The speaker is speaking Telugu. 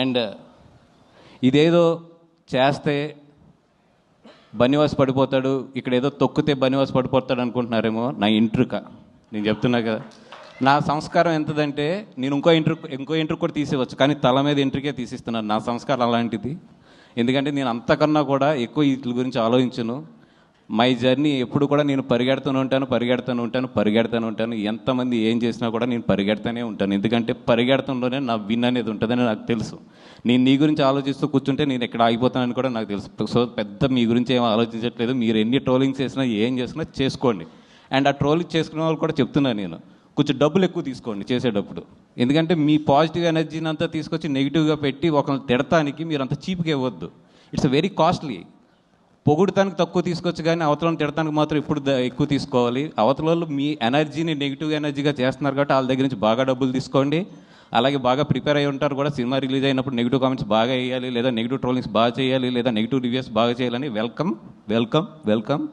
అండ్ ఇదేదో చేస్తే బనివాస్ పడిపోతాడు, ఇక్కడ ఏదో తొక్కితే బనివాస్ పడిపోతాడు అనుకుంటున్నారేమో. నా ఇంట్రుక నేను చెప్తున్నా కదా, నా సంస్కారం ఎంతదంటే నేను ఇంకో ఇంట్రుక్ కూడా తీసేవచ్చు, కానీ తల మీద ఇంట్రుకే తీసిస్తున్నాను. నా సంస్కారం అలాంటిది. ఎందుకంటే నేను అంతకన్నా కూడా ఎక్కువ వీటి గురించి ఆలోచించను. మై జర్నీ ఎప్పుడు కూడా నేను పరిగెడుతూనే ఉంటాను. ఎంతమంది ఏం చేసినా కూడా నేను పరిగెడుతూనే ఉంటాను. ఎందుకంటే పరిగెడతంలోనే నా విన్ అనేది ఉంటుందని నాకు తెలుసు. నేను నీ గురించి ఆలోచిస్తూ కూర్చుంటే నేను ఎక్కడ ఆగిపోతానని కూడా నాకు తెలుసు. సో పెద్ద మీ గురించి ఏం ఆలోచించట్లేదు. మీరు ఎన్ని ట్రోలింగ్స్ చేసినా ఏం చేసినా చేసుకోండి. అండ్ ఆ ట్రోలింగ్ చేసుకునే వాళ్ళు కూడా చెప్తున్నాను నేను, కొంచెం డబ్బులు ఎక్కువ తీసుకోండి చేసేటప్పుడు. ఎందుకంటే మీ పాజిటివ్ ఎనర్జీని అంతా తీసుకొచ్చి నెగిటివ్గా పెట్టి ఒకరిని తిడటానికి మీరు అంత చీప్గా ఇవ్వద్దు. It's very costly. పొగుడటానికి తక్కువ తీసుకోవచ్చు, కానీ అవతలను తిడటానికి మాత్రం ఇప్పుడు ఎక్కువ తీసుకోవాలి. అవతల మీ ఎనర్జీని నెగిటివ్ ఎనర్జీగా చేస్తున్నారు కాబట్టి వాళ్ళ దగ్గర నుంచి బాగా డబ్బులు తీసుకోండి. అలాగే బాగా ప్రిపేర్ అయి ఉంటారు కూడా. సినిమా రిలీజ్ అయినప్పుడు నెగిటివ్ కామెంట్స్ బాగా వేయాలి, లేదా నెగిటివ్ ట్రోలింగ్స్ బాగా చేయాలి, లేదా నెగిటివ్ రివ్యూస్ బాగా చేయాలని. వెల్కమ్.